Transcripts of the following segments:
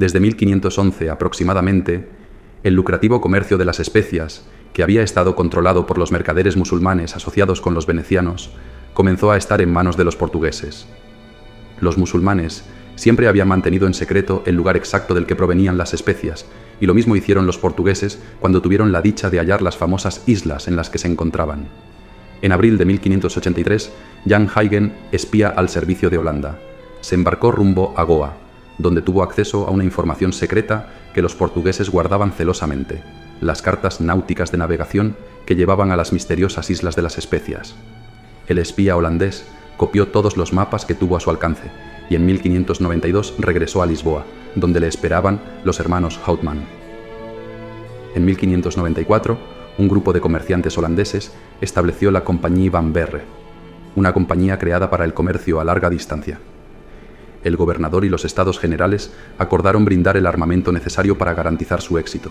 Desde 1511 aproximadamente, el lucrativo comercio de las especias, que había estado controlado por los mercaderes musulmanes asociados con los venecianos, comenzó a estar en manos de los portugueses. Los musulmanes siempre habían mantenido en secreto el lugar exacto del que provenían las especias, y lo mismo hicieron los portugueses cuando tuvieron la dicha de hallar las famosas islas en las que se encontraban. En abril de 1583, Jan Huygen, espía al servicio de Holanda, se embarcó rumbo a Goa, donde tuvo acceso a una información secreta que los portugueses guardaban celosamente: las cartas náuticas de navegación que llevaban a las misteriosas islas de las especias. El espía holandés copió todos los mapas que tuvo a su alcance y en 1592 regresó a Lisboa, donde le esperaban los hermanos Houtman. En 1594, un grupo de comerciantes holandeses estableció la Compañía Van Berre, una compañía creada para el comercio a larga distancia. El gobernador y los estados generales acordaron brindar el armamento necesario para garantizar su éxito.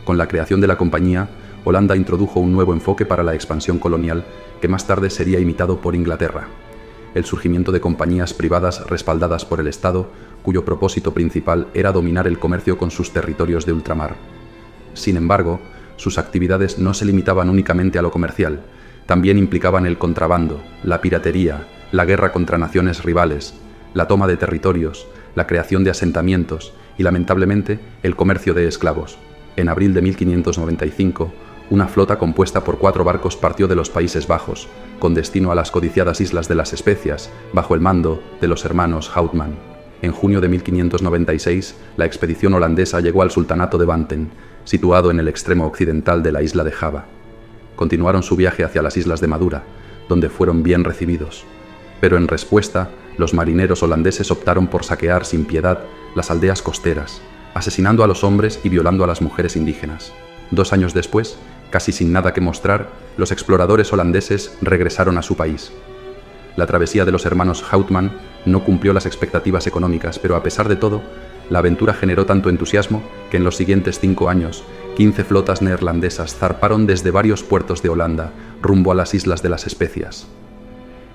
Con la creación de la compañía, Holanda introdujo un nuevo enfoque para la expansión colonial que más tarde sería imitado por Inglaterra: el surgimiento de compañías privadas respaldadas por el Estado, cuyo propósito principal era dominar el comercio con sus territorios de ultramar. Sin embargo, sus actividades no se limitaban únicamente a lo comercial, también implicaban el contrabando, la piratería, la guerra contra naciones rivales, la toma de territorios, la creación de asentamientos y, lamentablemente, el comercio de esclavos. En abril de 1595, una flota compuesta por 4 barcos partió de los Países Bajos, con destino a las codiciadas Islas de las Especias, bajo el mando de los hermanos Houtman. En junio de 1596, la expedición holandesa llegó al sultanato de Banten, situado en el extremo occidental de la isla de Java. Continuaron su viaje hacia las Islas de Madura, donde fueron bien recibidos. Pero en respuesta, los marineros holandeses optaron por saquear sin piedad las aldeas costeras, asesinando a los hombres y violando a las mujeres indígenas. 2 años después, casi sin nada que mostrar, los exploradores holandeses regresaron a su país. La travesía de los hermanos Houtman no cumplió las expectativas económicas, pero a pesar de todo, la aventura generó tanto entusiasmo que en los siguientes 5 años, 15 flotas neerlandesas zarparon desde varios puertos de Holanda rumbo a las Islas de las Especias.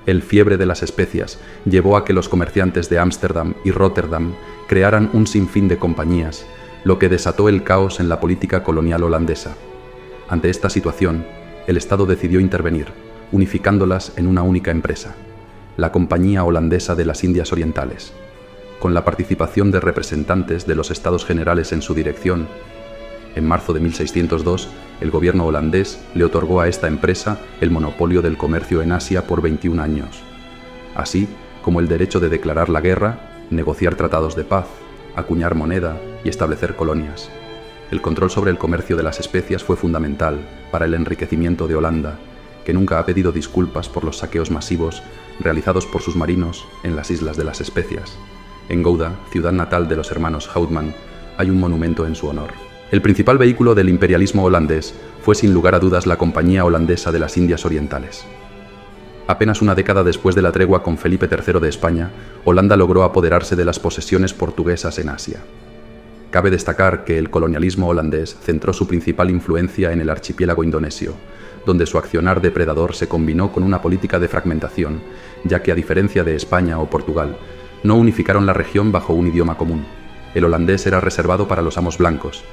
El fiebre de las especias llevó a que los comerciantes de Ámsterdam y Róterdam crearan un sinfín de compañías, lo que desató el caos en la política colonial holandesa. Ante esta situación, el Estado decidió intervenir, unificándolas en una única empresa, la Compañía Holandesa de las Indias Orientales. Con la participación de representantes de los Estados Generales en su dirección, en marzo de 1602, el gobierno holandés le otorgó a esta empresa el monopolio del comercio en Asia por 21 años, así como el derecho de declarar la guerra, negociar tratados de paz, acuñar moneda y establecer colonias. El control sobre el comercio de las especias fue fundamental para el enriquecimiento de Holanda, que nunca ha pedido disculpas por los saqueos masivos realizados por sus marinos en las Islas de las Especias. En Gouda, ciudad natal de los hermanos Houtman, hay un monumento en su honor. El principal vehículo del imperialismo holandés fue sin lugar a dudas la Compañía Holandesa de las Indias Orientales. Apenas una década después de la tregua con Felipe III de España, Holanda logró apoderarse de las posesiones portuguesas en Asia. Cabe destacar que el colonialismo holandés centró su principal influencia en el archipiélago indonesio, donde su accionar depredador se combinó con una política de fragmentación, ya que a diferencia de España o Portugal, no unificaron la región bajo un idioma común. El holandés era reservado para los amos blancos.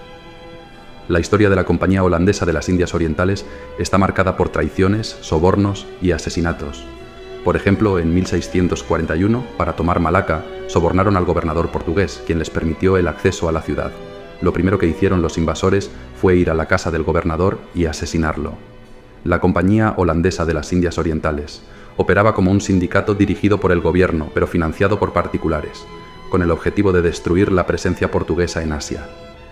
La historia de la Compañía Holandesa de las Indias Orientales está marcada por traiciones, sobornos y asesinatos. Por ejemplo, en 1641, para tomar Malaca, sobornaron al gobernador portugués, quien les permitió el acceso a la ciudad. Lo primero que hicieron los invasores fue ir a la casa del gobernador y asesinarlo. La Compañía Holandesa de las Indias Orientales operaba como un sindicato dirigido por el gobierno, pero financiado por particulares, con el objetivo de destruir la presencia portuguesa en Asia.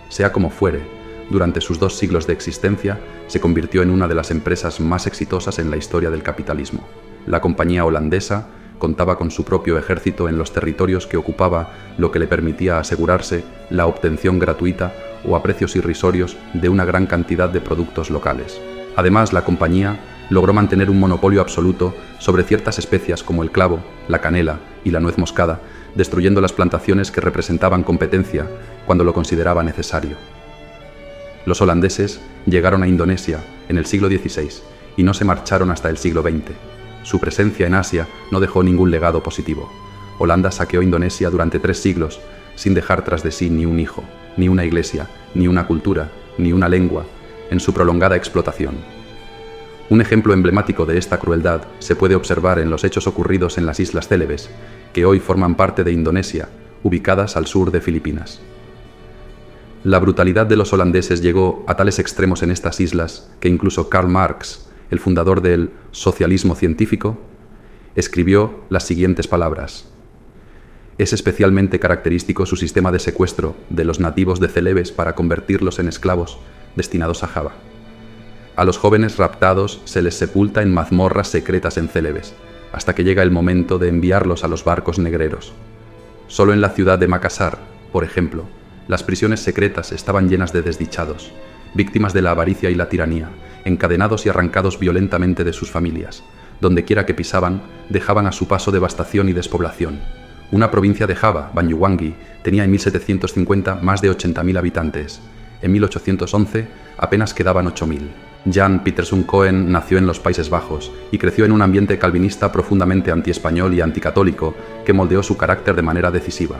Sea como fuere, durante sus 2 siglos de existencia, se convirtió en una de las empresas más exitosas en la historia del capitalismo. La Compañía Holandesa contaba con su propio ejército en los territorios que ocupaba, lo que le permitía asegurarse la obtención gratuita o a precios irrisorios de una gran cantidad de productos locales. Además, la compañía logró mantener un monopolio absoluto sobre ciertas especias como el clavo, la canela y la nuez moscada, destruyendo las plantaciones que representaban competencia cuando lo consideraba necesario. Los holandeses llegaron a Indonesia en el siglo XVI y no se marcharon hasta el siglo XX. Su presencia en Asia no dejó ningún legado positivo. Holanda saqueó Indonesia durante 3 siglos, sin dejar tras de sí ni un hijo, ni una iglesia, ni una cultura, ni una lengua, en su prolongada explotación. Un ejemplo emblemático de esta crueldad se puede observar en los hechos ocurridos en las Islas Célebes, que hoy forman parte de Indonesia, ubicadas al sur de Filipinas. La brutalidad de los holandeses llegó a tales extremos en estas islas que incluso Karl Marx, el fundador del socialismo científico, escribió las siguientes palabras: es especialmente característico su sistema de secuestro de los nativos de Celebes para convertirlos en esclavos destinados a Java. A los jóvenes raptados se les sepulta en mazmorras secretas en Celebes, hasta que llega el momento de enviarlos a los barcos negreros. Solo en la ciudad de Makassar, por ejemplo, las prisiones secretas estaban llenas de desdichados, víctimas de la avaricia y la tiranía, encadenados y arrancados violentamente de sus familias. Dondequiera que pisaban, dejaban a su paso devastación y despoblación. Una provincia de Java, Banyuwangi, tenía en 1750 más de 80.000 habitantes. En 1811 apenas quedaban 8.000. Jan Pieterszoon Cohen nació en los Países Bajos y creció en un ambiente calvinista profundamente antiespañol y anticatólico que moldeó su carácter de manera decisiva.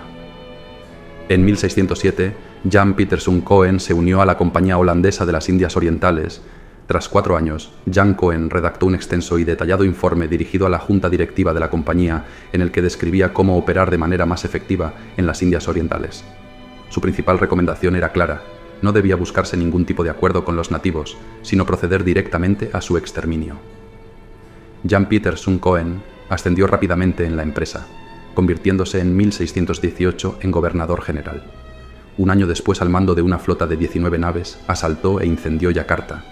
En 1607, Jan Pieterszoon Cohen se unió a la Compañía Holandesa de las Indias Orientales. Tras 4 años, Jan Cohen redactó un extenso y detallado informe dirigido a la junta directiva de la compañía en el que describía cómo operar de manera más efectiva en las Indias Orientales. Su principal recomendación era clara: no debía buscarse ningún tipo de acuerdo con los nativos, sino proceder directamente a su exterminio. Jan Pieterszoon Cohen ascendió rápidamente en la empresa, convirtiéndose en 1618 en gobernador general. Un año después, al mando de una flota de 19 naves, asaltó e incendió Yakarta,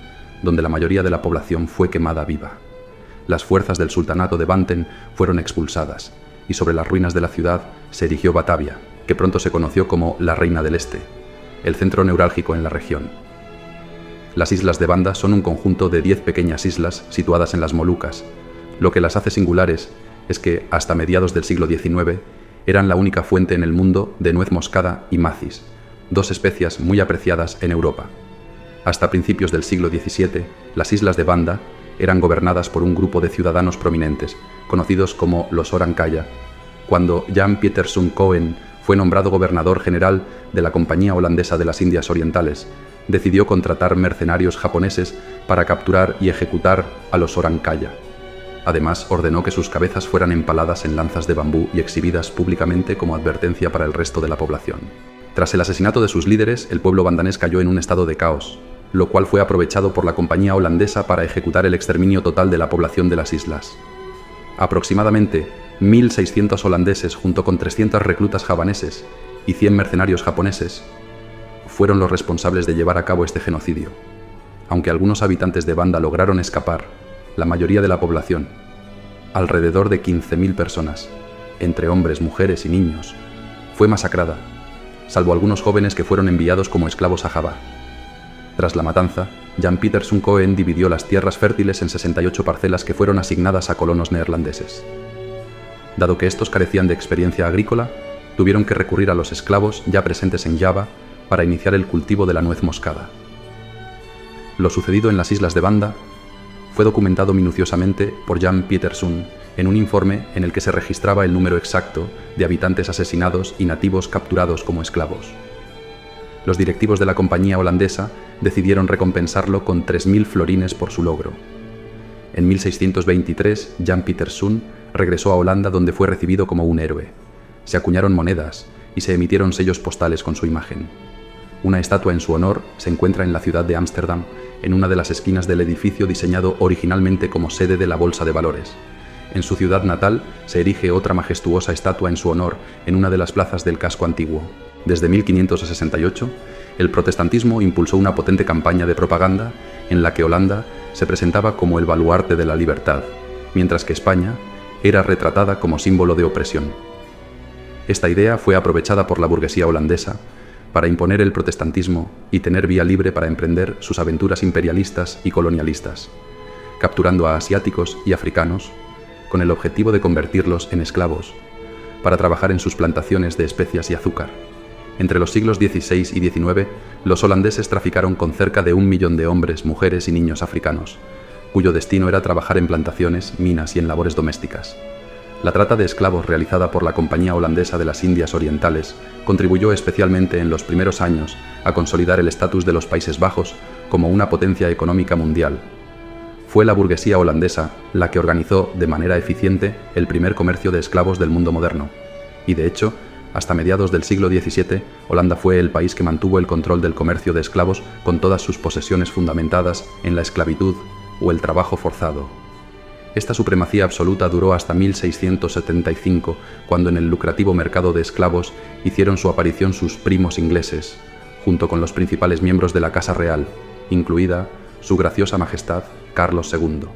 donde la mayoría de la población fue quemada viva. Las fuerzas del sultanato de Banten fueron expulsadas, y sobre las ruinas de la ciudad se erigió Batavia, que pronto se conoció como la Reina del Este, el centro neurálgico en la región. Las islas de Banda son un conjunto de 10 pequeñas islas situadas en las Molucas. Lo que las hace singulares es que, hasta mediados del siglo XIX, eran la única fuente en el mundo de nuez moscada y macis, 2 especias muy apreciadas en Europa. Hasta principios del siglo XVII, las islas de Banda eran gobernadas por un grupo de ciudadanos prominentes, conocidos como los Orankaya. Cuando Jan Pieterszoon Cohen fue nombrado gobernador general de la Compañía Holandesa de las Indias Orientales, decidió contratar mercenarios japoneses para capturar y ejecutar a los Orankaya. Además, ordenó que sus cabezas fueran empaladas en lanzas de bambú y exhibidas públicamente como advertencia para el resto de la población. Tras el asesinato de sus líderes, el pueblo bandanés cayó en un estado de caos, lo cual fue aprovechado por la Compañía Holandesa para ejecutar el exterminio total de la población de las islas. Aproximadamente 1.600 holandeses, junto con 300 reclutas javaneses y 100 mercenarios japoneses, fueron los responsables de llevar a cabo este genocidio. Aunque algunos habitantes de Banda lograron escapar, la mayoría de la población, alrededor de 15.000 personas, entre hombres, mujeres y niños, fue masacrada, salvo algunos jóvenes que fueron enviados como esclavos a Java. Tras la matanza, Jan Pieterszoon Cohen dividió las tierras fértiles en 68 parcelas que fueron asignadas a colonos neerlandeses. Dado que estos carecían de experiencia agrícola, tuvieron que recurrir a los esclavos ya presentes en Java para iniciar el cultivo de la nuez moscada. Lo sucedido en las islas de Banda fue documentado minuciosamente por Jan Pieterszoon en un informe en el que se registraba el número exacto de habitantes asesinados y nativos capturados como esclavos. Los directivos de la Compañía Holandesa decidieron recompensarlo con 3.000 florines por su logro. En 1623, Jan Pieterszoon regresó a Holanda, donde fue recibido como un héroe. Se acuñaron monedas y se emitieron sellos postales con su imagen. Una estatua en su honor se encuentra en la ciudad de Ámsterdam, en una de las esquinas del edificio diseñado originalmente como sede de la Bolsa de Valores. En su ciudad natal se erige otra majestuosa estatua en su honor en una de las plazas del casco antiguo. Desde 1568, el protestantismo impulsó una potente campaña de propaganda en la que Holanda se presentaba como el baluarte de la libertad, mientras que España era retratada como símbolo de opresión. Esta idea fue aprovechada por la burguesía holandesa para imponer el protestantismo y tener vía libre para emprender sus aventuras imperialistas y colonialistas, capturando a asiáticos y africanos con el objetivo de convertirlos en esclavos para trabajar en sus plantaciones de especias y azúcar. Entre los siglos XVI y XIX, los holandeses traficaron con cerca de 1 millón de hombres, mujeres y niños africanos, cuyo destino era trabajar en plantaciones, minas y en labores domésticas. La trata de esclavos realizada por la Compañía Holandesa de las Indias Orientales contribuyó especialmente en los primeros años a consolidar el estatus de los Países Bajos como una potencia económica mundial. Fue la burguesía holandesa la que organizó de manera eficiente el primer comercio de esclavos del mundo moderno, y de hecho, hasta mediados del siglo XVII, Holanda fue el país que mantuvo el control del comercio de esclavos con todas sus posesiones fundamentadas en la esclavitud o el trabajo forzado. Esta supremacía absoluta duró hasta 1675, cuando en el lucrativo mercado de esclavos hicieron su aparición sus primos ingleses, junto con los principales miembros de la Casa Real, incluida su graciosa majestad Carlos II.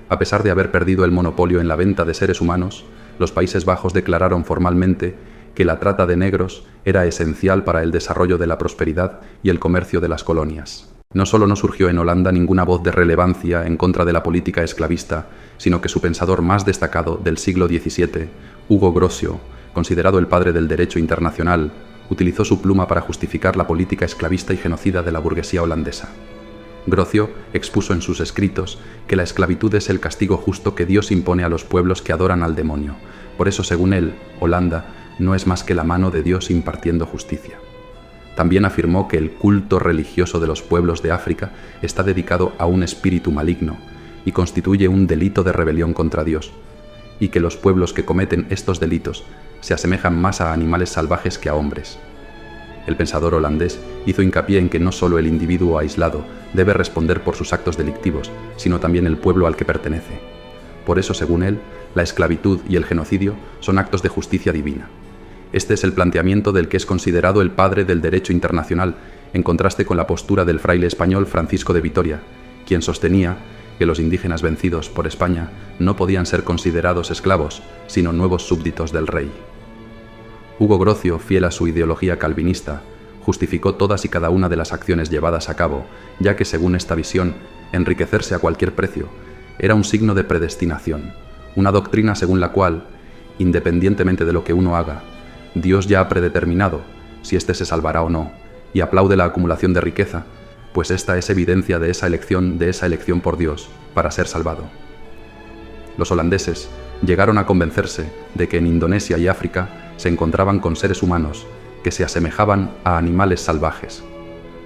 A pesar de haber perdido el monopolio en la venta de seres humanos, los Países Bajos declararon formalmente que la trata de negros era esencial para el desarrollo de la prosperidad y el comercio de las colonias. No solo no surgió en Holanda ninguna voz de relevancia en contra de la política esclavista, sino que su pensador más destacado del siglo XVII, Hugo Grocio, considerado el padre del derecho internacional, utilizó su pluma para justificar la política esclavista y genocida de la burguesía holandesa. Grocio expuso en sus escritos que la esclavitud es el castigo justo que Dios impone a los pueblos que adoran al demonio. Por eso, según él, Holanda no es más que la mano de Dios impartiendo justicia. También afirmó que el culto religioso de los pueblos de África está dedicado a un espíritu maligno y constituye un delito de rebelión contra Dios, y que los pueblos que cometen estos delitos se asemejan más a animales salvajes que a hombres. El pensador holandés hizo hincapié en que no solo el individuo aislado debe responder por sus actos delictivos, sino también el pueblo al que pertenece. Por eso, según él, la esclavitud y el genocidio son actos de justicia divina. Este es el planteamiento del que es considerado el padre del derecho internacional, en contraste con la postura del fraile español Francisco de Vitoria, quien sostenía que los indígenas vencidos por España no podían ser considerados esclavos, sino nuevos súbditos del rey. Hugo Grocio, fiel a su ideología calvinista, justificó todas y cada una de las acciones llevadas a cabo, ya que según esta visión, enriquecerse a cualquier precio era un signo de predestinación, una doctrina según la cual, independientemente de lo que uno haga, Dios ya ha predeterminado si éste se salvará o no, y aplaude la acumulación de riqueza, pues esta es evidencia de esa elección por Dios para ser salvado. Los holandeses llegaron a convencerse de que en Indonesia y África se encontraban con seres humanos que se asemejaban a animales salvajes.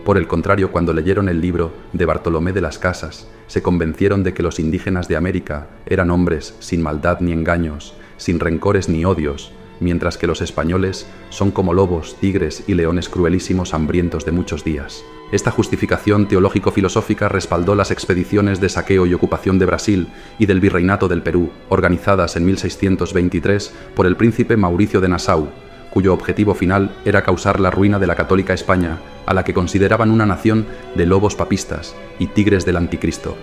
Por el contrario, cuando leyeron el libro de Bartolomé de las Casas, se convencieron de que los indígenas de América eran hombres sin maldad ni engaños, sin rencores ni odios, mientras que los españoles son como lobos, tigres y leones cruelísimos hambrientos de muchos días. Esta justificación teológico-filosófica respaldó las expediciones de saqueo y ocupación de Brasil y del Virreinato del Perú, organizadas en 1623 por el príncipe Mauricio de Nassau, cuyo objetivo final era causar la ruina de la católica España, a la que consideraban una nación de lobos papistas y tigres del anticristo.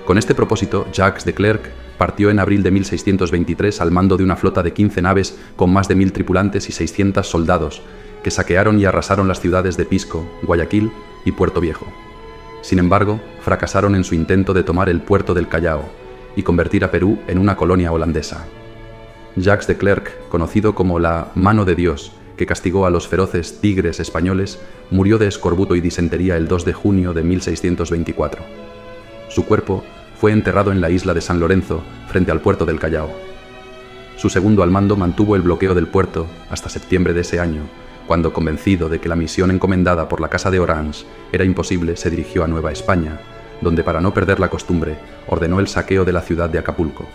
Con este propósito, Jacques de Clercq partió en abril de 1623 al mando de una flota de 15 naves con más de 1000 tripulantes y 600 soldados, que saquearon y arrasaron las ciudades de Pisco, Guayaquil y Puerto Viejo. Sin embargo, fracasaron en su intento de tomar el puerto del Callao y convertir a Perú en una colonia holandesa. Jacques de Clercq, conocido como la mano de Dios, que castigó a los feroces tigres españoles, murió de escorbuto y disentería el 2 de junio de 1624. Su cuerpo fue enterrado en la isla de San Lorenzo, frente al puerto del Callao. Su segundo al mando mantuvo el bloqueo del puerto hasta septiembre de ese año, cuando, convencido de que la misión encomendada por la Casa de Orange era imposible, se dirigió a Nueva España, donde, para no perder la costumbre, ordenó el saqueo de la ciudad de Acapulco.